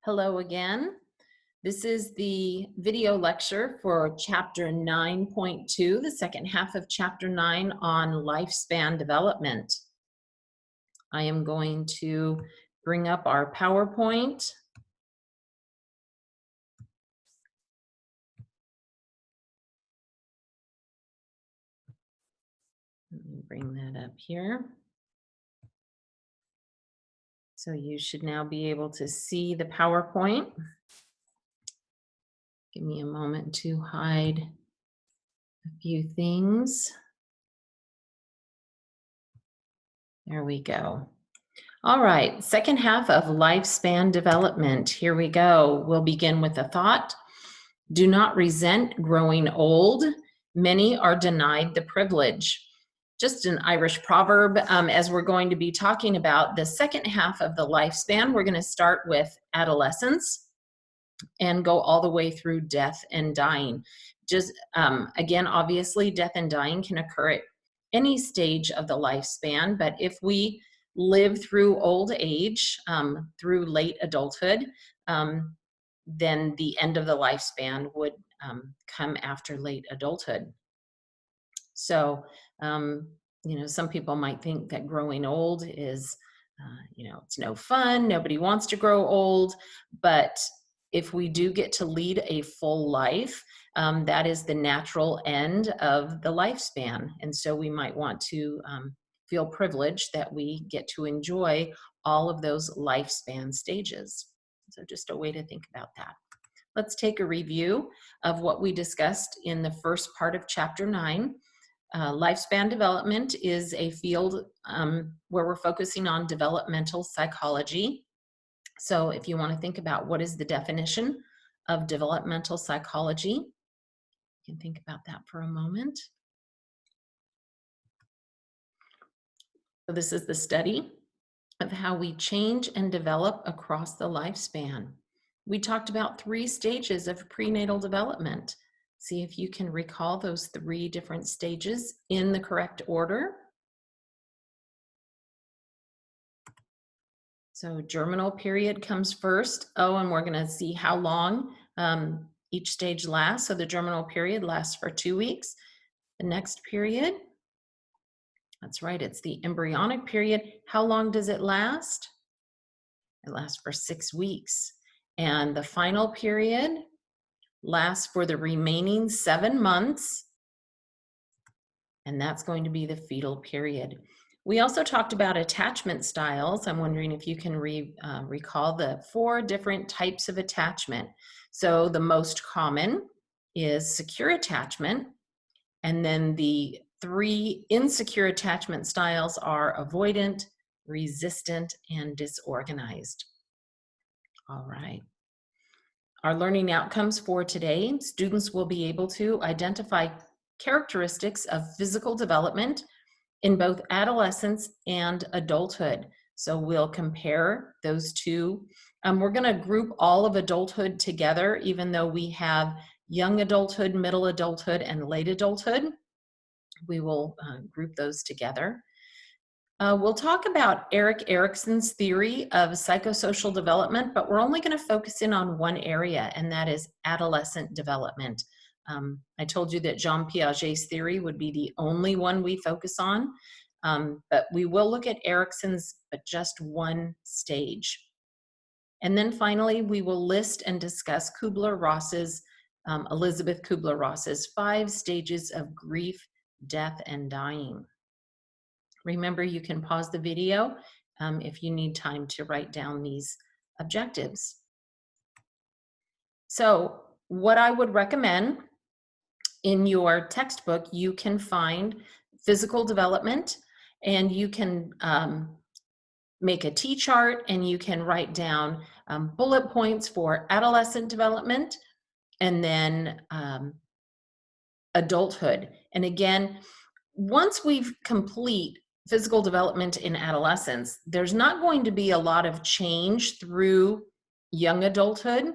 Hello again. This is the video lecture for Chapter 9.2, the second half of Chapter 9 on lifespan development. I am going to bring up our PowerPoint. Let me bring that up here. So you should now be able to see the PowerPoint. Give me a moment to hide a few things. There we go. All right, second half of lifespan development. Here we go. We'll begin with a thought. Do not resent growing old. Many are denied the privilege. Just an Irish proverb. As we're going to be talking about the second half of the lifespan, we're going to start with adolescence and go all the way through death and dying. Just again, obviously, death and dying can occur at any stage of the lifespan, but if we live through old age, through late adulthood, then the end of the lifespan would come after late adulthood. So, some people might think that growing old is, it's no fun. Nobody wants to grow old. But if we do get to lead a full life, that is the natural end of the lifespan. And so we might want to feel privileged that we get to enjoy all of those lifespan stages. So just a way to think about that. Let's take a review of what we discussed in the first part of Chapter 9. Lifespan development is a field where we're focusing on developmental psychology. So if you want to think about what is the definition of developmental psychology, you can think about that for a moment. So this is the study of how we change and develop across the lifespan. We talked about 3 stages of prenatal development. See if you can recall those 3 different stages in the correct order. So germinal period comes first. And we're going to see how long each stage lasts. So the germinal period lasts for 2 weeks. The next period, that's right, it's the embryonic period. How long does it last? It lasts for 6 weeks. And the final period lasts for the remaining 7 months. And that's going to be the fetal period. We also talked about attachment styles. I'm wondering if you can recall the 4 different types of attachment. So the most common is secure attachment. And then the 3 insecure attachment styles are avoidant, resistant, and disorganized. All right. Our learning outcomes for today, students will be able to identify characteristics of physical development in both adolescence and adulthood. So we'll compare those 2. We're going to group all of adulthood together, even though we have young adulthood, middle adulthood, and late adulthood. We will group those together. We'll talk about Erik Erikson's theory of psychosocial development, but we're only going to focus in on one area, and that is adolescent development. I told you that Jean Piaget's theory would be the only one we focus on, but we will look at Erikson's, but just one stage. And then finally, we will list and discuss Kubler-Ross's, Elizabeth Kubler-Ross's 5 stages of grief, death, and dying. Remember, you can pause the video if you need time to write down these objectives. So what I would recommend, in your textbook, you can find physical development, and you can make a T-chart, and you can write down bullet points for adolescent development, and then adulthood. And again, once we've complete physical development in adolescence, there's not going to be a lot of change through young adulthood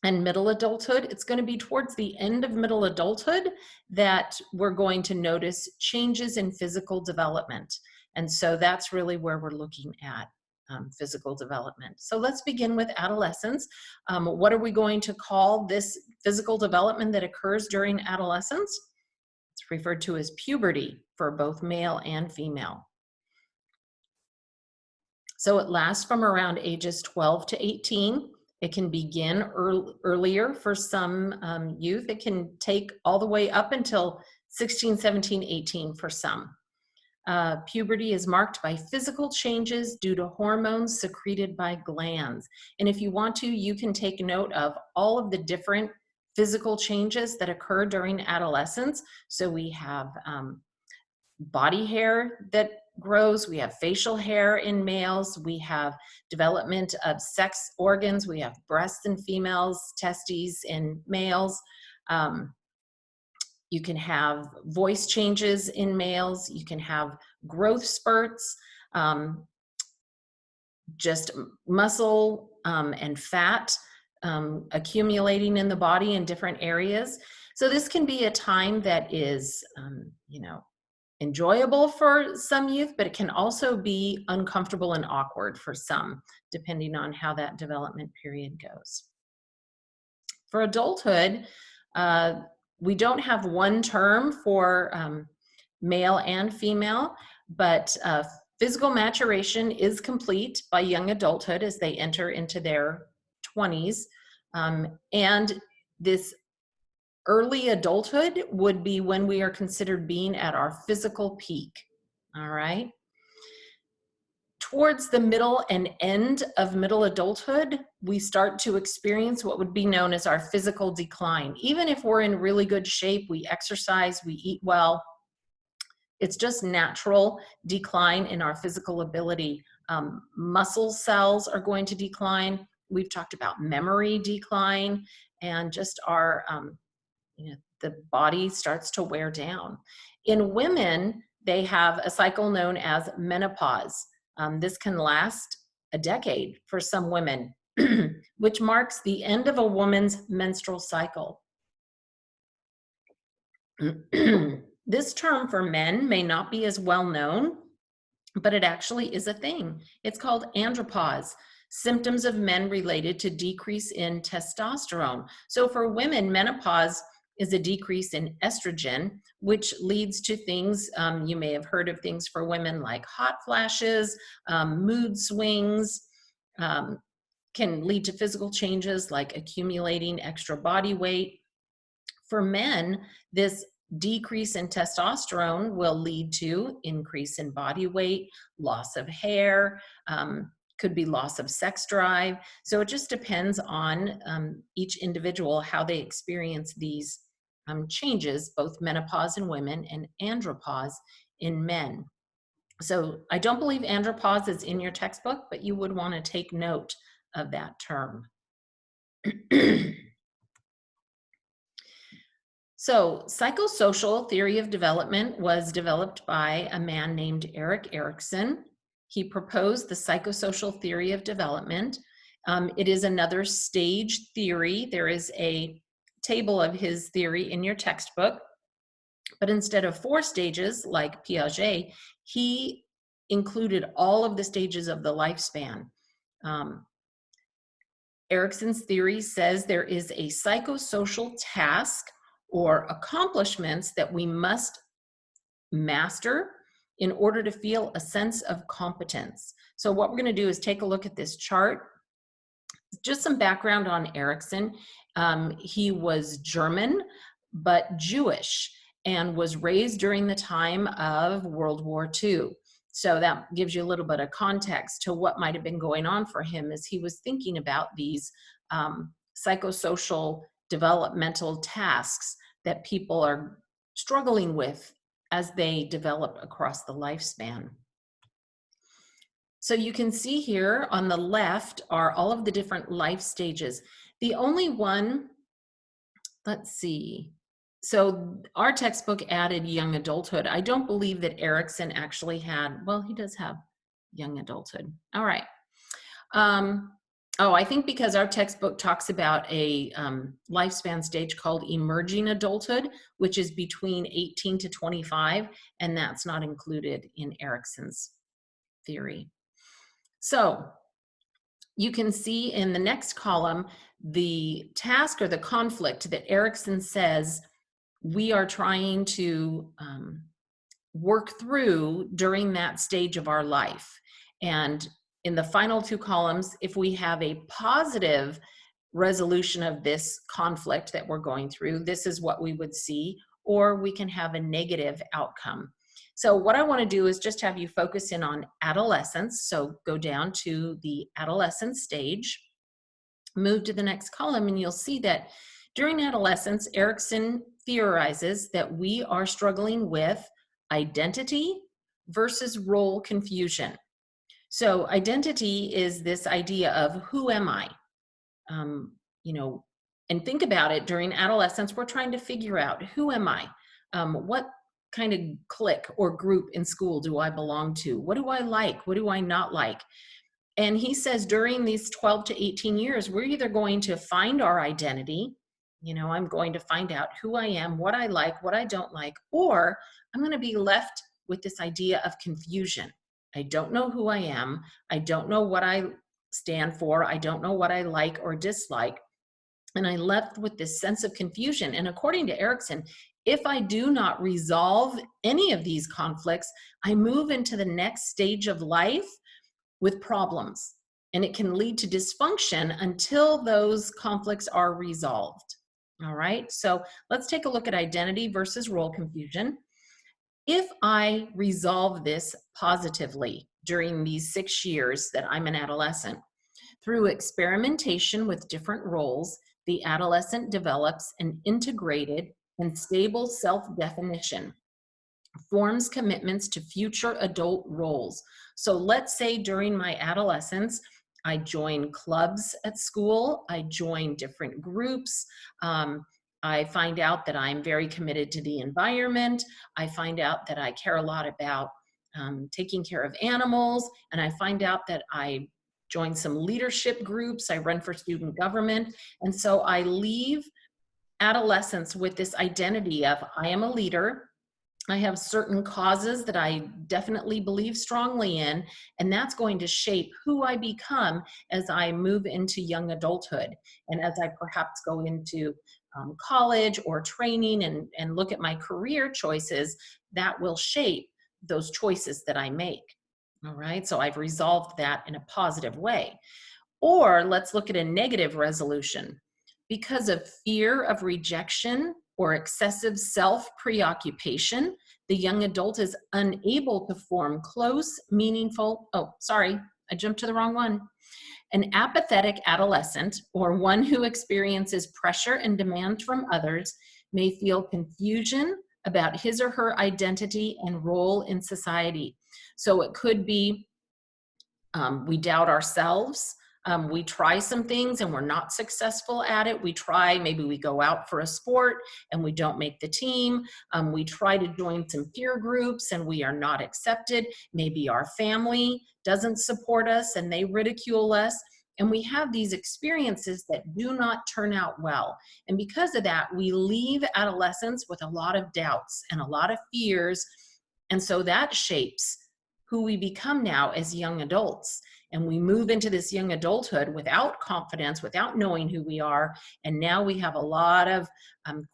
and middle adulthood. It's going to be towards the end of middle adulthood that we're going to notice changes in physical development. And so that's really where we're looking at physical development. So let's begin with adolescence. What are we going to call this physical development that occurs during adolescence? It's referred to as puberty for both male and female. So it lasts from around ages 12 to 18. It can begin earlier for some youth. It can take all the way up until 16, 17, 18 for some. Puberty is marked by physical changes due to hormones secreted by glands. And if you want to, you can take note of all of the different physical changes that occur during adolescence. So we have body hair that grows, we have facial hair in males, we have development of sex organs, we have breasts in females, testes in males. You can have voice changes in males. You can have growth spurts, just muscle and fat accumulating in the body in different areas. So this can be a time that is, enjoyable for some youth, but it can also be uncomfortable and awkward for some, depending on how that development period goes. For adulthood, we don't have one term for male and female, but physical maturation is complete by young adulthood as they enter into their 20s. And this early adulthood would be when we are considered being at our physical peak, all right? Towards the middle and end of middle adulthood, we start to experience what would be known as our physical decline. Even if we're in really good shape, we exercise, we eat well, it's just natural decline in our physical ability. Muscle cells are going to decline. We've talked about memory decline, and just our, the body starts to wear down. In women, they have a cycle known as menopause. This can last a decade for some women, which marks the end of a woman's menstrual cycle. This term for men may not be as well known, but it actually is a thing. It's called andropause, symptoms of men related to decrease in testosterone. So for women, menopause is a decrease in estrogen, which leads to things, you may have heard of things for women like hot flashes, mood swings, can lead to physical changes like accumulating extra body weight. For men, this decrease in testosterone will lead to increase in body weight, loss of hair, could be loss of sex drive. So it just depends on each individual, how they experience these changes, both menopause in women and andropause in men. So I don't believe andropause is in your textbook, but you would want to take note of that term. So psychosocial theory of development was developed by a man named Erik Erikson. He proposed the psychosocial theory of development. It is another stage theory. There is a table of his theory in your textbook, but instead of 4 stages like Piaget, he included all of the stages of the lifespan. Erikson's theory says there is a psychosocial task or accomplishments that we must master in order to feel a sense of competence. So what we're going to do is take a look at this chart. Just some background on Erikson. He was German, but Jewish, and was raised during the time of World War II. So that gives you a little bit of context to what might have been going on for him as he was thinking about these psychosocial developmental tasks that people are struggling with as they develop across the lifespan. So you can see here on the left are all of the different life stages. The only one, let's see, so our textbook added young adulthood. I don't believe that Erikson actually had, well, he does have young adulthood. All right. I think because our textbook talks about a lifespan stage called emerging adulthood, which is between 18 to 25, and that's not included in Erikson's theory. So you can see in the next column the task or the conflict that Erikson says we are trying to work through during that stage of our life. And in the final two columns, if we have a positive resolution of this conflict that we're going through, this is what we would see, or we can have a negative outcome. So what I want to do is just have you focus in on adolescence. So go down to the adolescent stage, move to the next column, and you'll see that during adolescence, Erikson theorizes that we are struggling with identity versus role confusion. So identity is this idea of who am I? You know, and think about it, during adolescence, we're trying to figure out who am I? What kind of clique or group in school do I belong to? What do I like? What do I not like? And he says during these 12 to 18 years, we're either going to find our identity, I'm going to find out who I am, what I like, what I don't like, or I'm going to be left with this idea of confusion. I don't know who I am. I don't know what I stand for. I don't know what I like or dislike. And I left with this sense of confusion. And according to Erikson, if I do not resolve any of these conflicts, I move into the next stage of life with problems. And it can lead to dysfunction until those conflicts are resolved. All right, so let's take a look at identity versus role confusion. If I resolve this positively during these 6 years that I'm an adolescent, through experimentation with different roles, the adolescent develops an integrated and stable self-definition, forms commitments to future adult roles. So let's say during my adolescence, I join clubs at school, I join different groups, I find out that I'm very committed to the environment, I find out that I care a lot about taking care of animals, and I find out that I join some leadership groups, I run for student government, and so I leave adolescence with this identity of I am a leader, I have certain causes that I definitely believe strongly in, and that's going to shape who I become as I move into young adulthood. And as I perhaps go into college or training and look at my career choices, that will shape those choices that I make. All right, so I've resolved that in a positive way. Or let's look at a negative resolution. Because of fear of rejection or excessive self-preoccupation, the young adult is unable to form close, meaningful, I jumped to the wrong one. An apathetic adolescent, or one who experiences pressure and demand from others, may feel confusion about his or her identity and role in society. So it could be we doubt ourselves. We try some things and we're not successful at it. Maybe we go out for a sport and we don't make the team. We try to join some peer groups and we are not accepted. Maybe our family doesn't support us and they ridicule us. And we have these experiences that do not turn out well. And because of that, we leave adolescence with a lot of doubts and a lot of fears. And so that shapes who we become now as young adults. And we move into this young adulthood without confidence, without knowing who we are. And now we have a lot of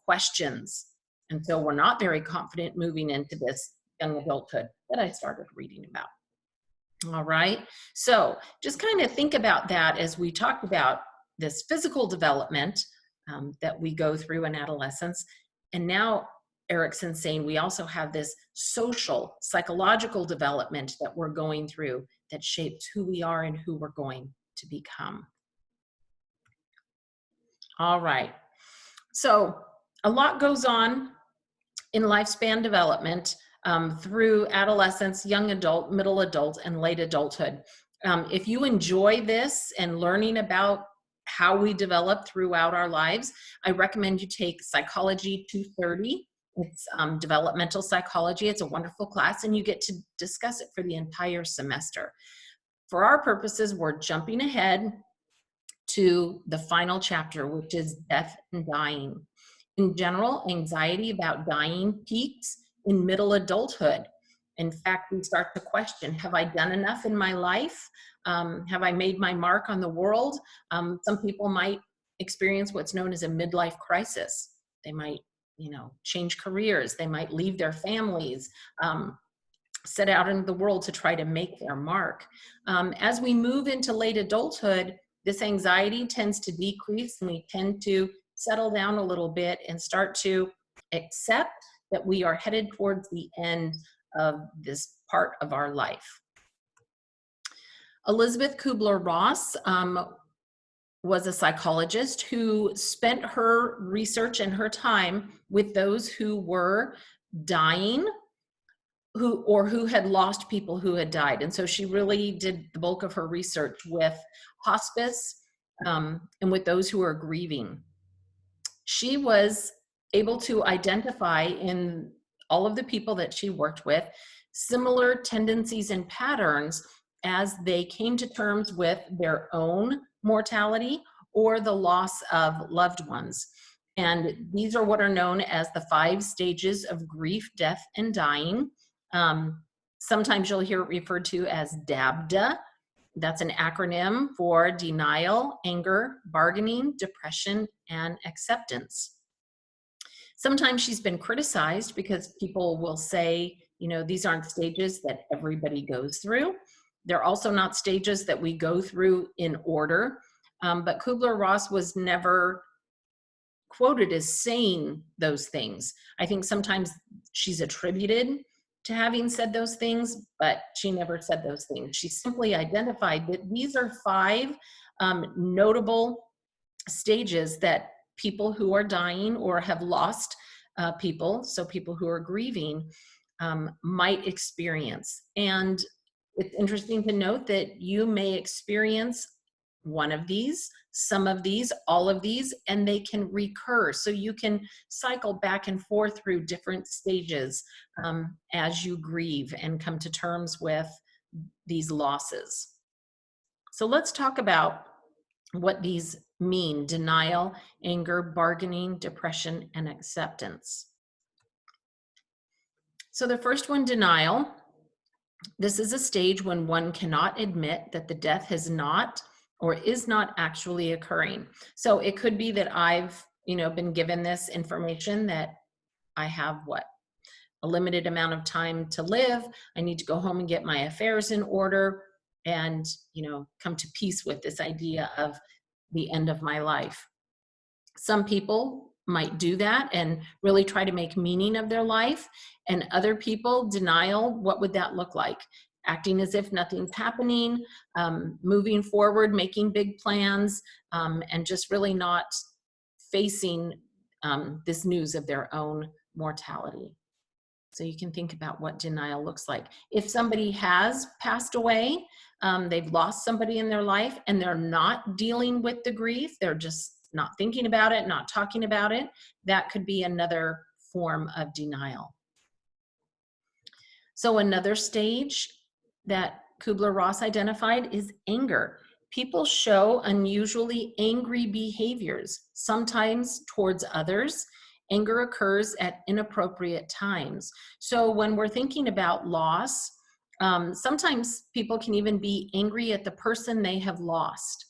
questions. And so we're not very confident moving into this young adulthood that I started reading about. All right. So just kind of think about that as we talked about this physical development that we go through in adolescence. And now Erikson's saying we also have this social, psychological development that we're going through that shapes who we are and who we're going to become. All right. So a lot goes on in lifespan development through adolescence, young adult, middle adult, and late adulthood. If you enjoy this and learning about how we develop throughout our lives, I recommend you take Psychology 230. It's developmental psychology. It's a wonderful class, and you get to discuss it for the entire semester. For our purposes, we're jumping ahead to the final chapter, which is death and dying. In general, anxiety about dying peaks in middle adulthood. In fact, we start to question, have I done enough in my life? Have I made my mark on the world? Some people might experience what's known as a midlife crisis. They might, change careers. They might leave their families, set out into the world to try to make their mark. As we move into late adulthood, this anxiety tends to decrease, and we tend to settle down a little bit and start to accept that we are headed towards the end of this part of our life. Elisabeth Kubler-Ross was a psychologist who spent her research and her time with those who were dying, who had lost people who had died. And so she really did the bulk of her research with hospice and with those who are grieving. She was able to identify in all of the people that she worked with similar tendencies and patterns as they came to terms with their own mortality or the loss of loved ones. And these are what are known as the 5 stages of grief, death, and dying. Sometimes you'll hear it referred to as DABDA. That's an acronym for denial, anger, bargaining, depression, and acceptance. Sometimes she's been criticized because people will say, these aren't stages that everybody goes through. They're also not stages that we go through in order. But Kubler-Ross was never quoted as saying those things. I think sometimes she's attributed to having said those things, but she never said those things. She simply identified that these are 5 notable stages that people who are dying or have lost people, so people who are grieving, might experience. And it's interesting to note that you may experience one of these, some of these, all of these, and they can recur. So you can cycle back and forth through different stages as you grieve and come to terms with these losses. So let's talk about what these mean: denial, anger, bargaining, depression, and acceptance. So the first one, denial. This is a stage when one cannot admit that the death has not or is not actually occurring. So it could be that I've, been given this information that I have a limited amount of time to live. I need to go home and get my affairs in order and, come to peace with this idea of the end of my life. Some people might do that and really try to make meaning of their life, and other people, denial, what would that look like? Acting as if nothing's happening, moving forward, making big plans, and just really not facing this news of their own mortality. So you can think about what denial looks like. If somebody has passed away, they've lost somebody in their life, and they're not dealing with the grief, they're just not thinking about it, not talking about it, that could be another form of denial. So another stage that Kubler-Ross identified is anger. People show unusually angry behaviors, sometimes towards others. Anger occurs at inappropriate times. So when we're thinking about loss, sometimes people can even be angry at the person they have lost.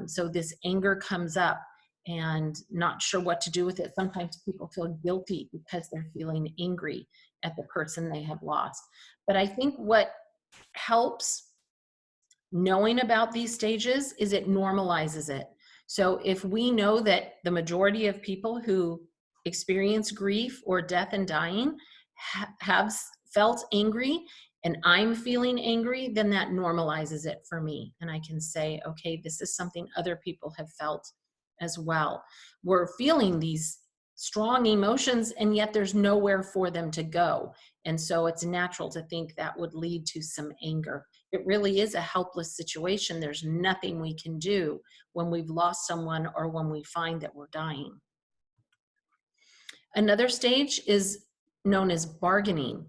So this anger comes up and not sure what to do with it. Sometimes people feel guilty because they're feeling angry at the person they have lost. But I think what helps knowing about these stages is it normalizes it. So if we know that the majority of people who experience grief or death and dying have felt angry, and I'm feeling angry, then that normalizes it for me. And I can say, okay, this is something other people have felt as well. We're feeling these strong emotions, and yet there's nowhere for them to go. And so it's natural to think that would lead to some anger. It really is a helpless situation. There's nothing we can do when we've lost someone or when we find that we're dying. Another stage is known as bargaining.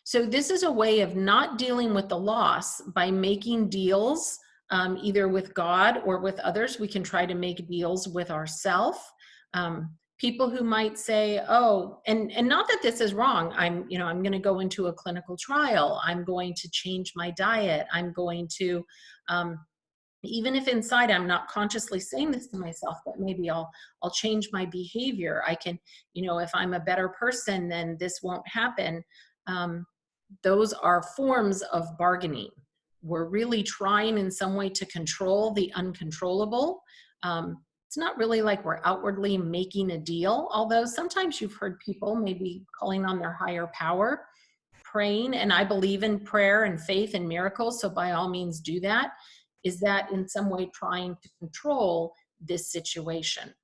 So this is a way of not dealing with the loss by making deals, either with God or with others. We can try to make deals with ourselves. People who might say, oh, and not that this is wrong. I'm going to go into a clinical trial. I'm going to change my diet. I'm going to, even if inside I'm not consciously saying this to myself, but maybe I'll change my behavior. I can, if I'm a better person, then this won't happen. Those are forms of bargaining. We're really trying in some way to control the uncontrollable. It's not really like we're outwardly making a deal, although sometimes you've heard people maybe calling on their higher power, praying, and I believe in prayer and faith and miracles, so by all means do that. Is that in some way trying to control this situation?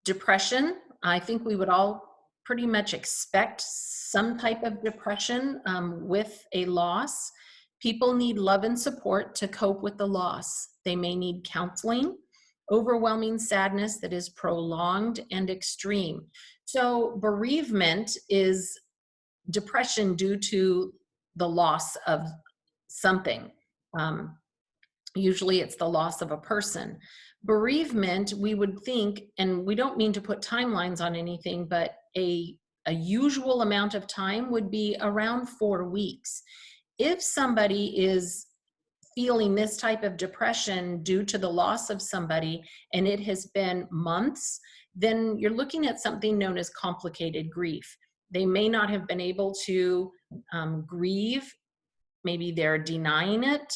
Depression, I think we would all pretty much expect some type of depression with a loss. People need love and support to cope with the loss. They may need counseling, overwhelming sadness that is prolonged and extreme. So bereavement is depression due to the loss of something. Usually it's the loss of a person. Bereavement, we would think, and we don't mean to put timelines on anything, but a usual amount of time would be around 4 weeks. If somebody is feeling this type of depression due to the loss of somebody and it has been months, then you're looking at something known as complicated grief. They may not have been able to grieve. Maybe they're denying it.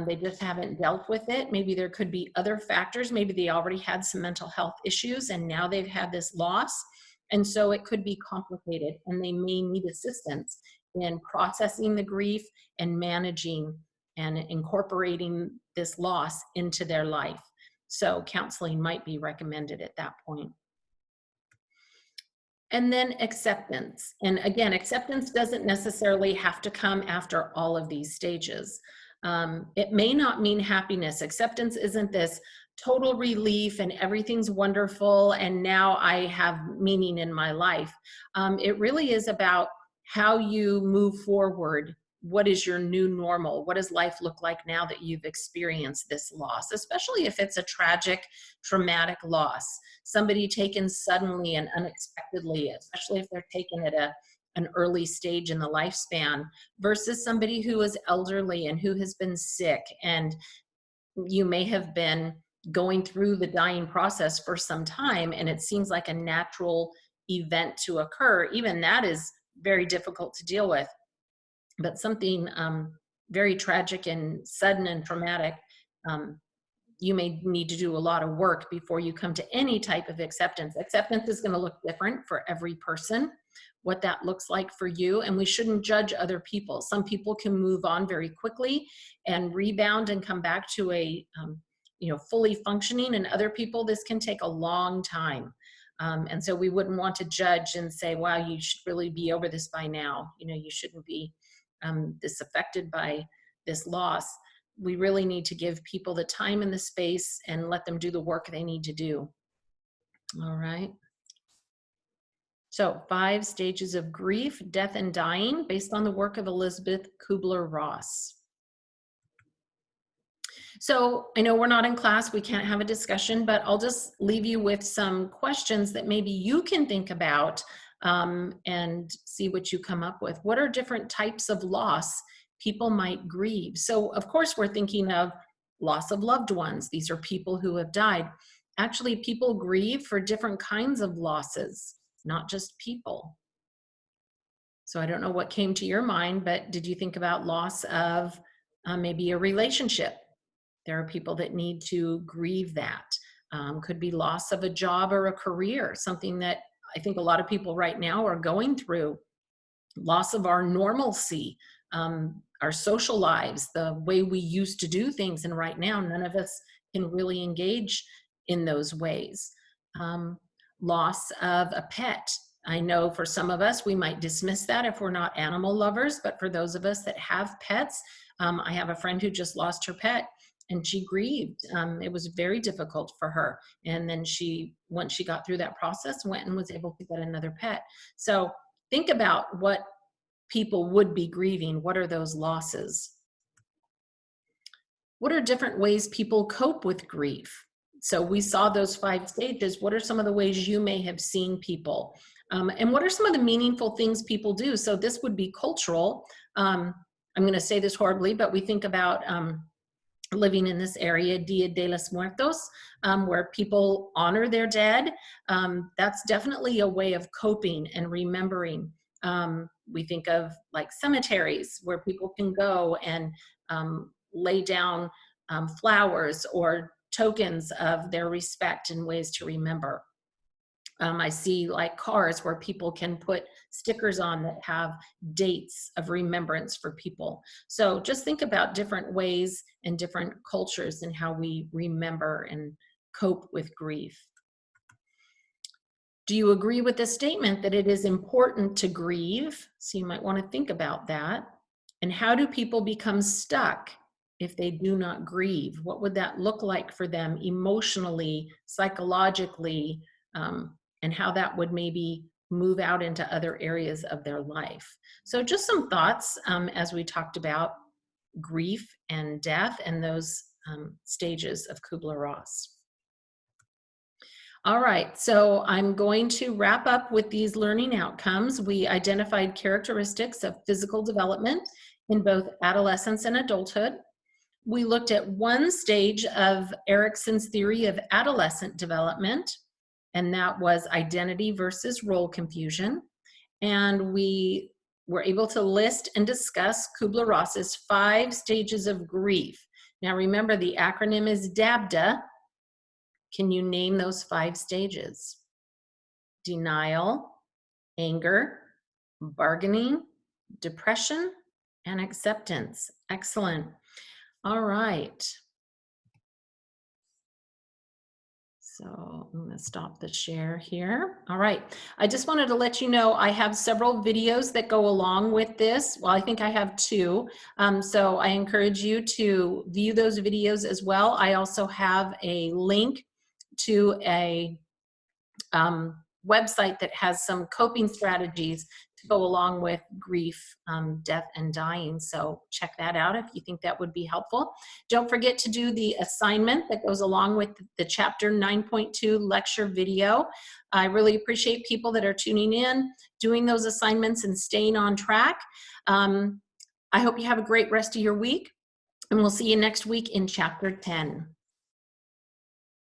They just haven't dealt with it. Maybe there could be other factors. Maybe they already had some mental health issues and now they've had this loss. And so it could be complicated and they may need assistance in processing the grief and managing and incorporating this loss into their life. So counseling might be recommended at that point. And then acceptance. And again, acceptance doesn't necessarily have to come after all of these stages. It may not mean happiness. Acceptance isn't this total relief and everything's wonderful and now I have meaning in my life. It really is about how you move forward. What is your new normal? What does life look like now that you've experienced this loss, especially if it's a tragic, traumatic loss? Somebody taken suddenly and unexpectedly, especially if they're taken at an early stage in the lifespan, versus somebody who is elderly and who has been sick, and you may have been going through the dying process for some time and it seems like a natural event to occur. Even that is very difficult to deal with. But something very tragic and sudden and traumatic, you may need to do a lot of work before you come to any type of acceptance. Acceptance is going to look different for every person, what that looks like for you, and we shouldn't judge other people. Some people can move on very quickly and rebound and come back to a fully functioning, and other people, this can take a long time. And so we wouldn't want to judge and say, wow, you should really be over this by now. You shouldn't be this affected by this loss. We really need to give people the time and the space and let them do the work they need to do. All right. So 5 stages of grief, death, and dying based on the work of Elisabeth Kubler-Ross. So I know we're not in class, we can't have a discussion, but I'll just leave you with some questions that maybe you can think about and see what you come up with. What are different types of loss people might grieve? So of course we're thinking of loss of loved ones. These are people who have died. Actually, people grieve for different kinds of losses, not just people. So I don't know what came to your mind, but did you think about loss of maybe a relationship? There are people that need to grieve that. Could be loss of a job or a career, something that I think a lot of people right now are going through. Loss of our normalcy, our social lives, the way we used to do things, and right now none of us can really engage in those ways. Loss of a pet. I know for some of us, we might dismiss that if we're not animal lovers, but for those of us that have pets, I have a friend who just lost her pet and she grieved. It was very difficult for her. And then once she got through that process, went and was able to get another pet. So think about what people would be grieving. What are those losses? What are different ways people cope with grief? So we saw those 5 stages. What are some of the ways you may have seen people? And what are some of the meaningful things people do? So this would be cultural. I'm going to say this horribly, but we think about living in this area, Dia de los Muertos, where people honor their dead. That's definitely a way of coping and remembering. We think of like cemeteries where people can go and lay down flowers or tokens of their respect and ways to remember. I see like cars where people can put stickers on that have dates of remembrance for people. So just think about different ways and different cultures and how we remember and cope with grief. Do you agree with the statement that it is important to grieve? So you might want to think about that. And how do people become stuck if they do not grieve? What would that look like for them emotionally, psychologically, and how that would maybe move out into other areas of their life? So just some thoughts as we talked about grief and death and those stages of Kubler-Ross. All right, so I'm going to wrap up with these learning outcomes. We identified characteristics of physical development in both adolescence and adulthood. We looked at one stage of Erikson's theory of adolescent development, and that was identity versus role confusion. And we were able to list and discuss Kubler-Ross's 5 stages of grief. Now remember, the acronym is DABDA. Can you name those 5 stages? Denial, anger, bargaining, depression, and acceptance. Excellent. All right. So I'm going to stop the share here. All right. I just wanted to let you know I have several videos that go along with this. Well, I think I have 2. So I encourage you to view those videos as well. I also have a link to a website that has some coping strategies to go along with grief, death, and dying. So check that out if you think that would be helpful. Don't forget to do the assignment that goes along with the chapter 9.2 lecture video. I really appreciate people that are tuning in, doing those assignments, and staying on track. I hope you have a great rest of your week, and we'll see you next week in chapter 10.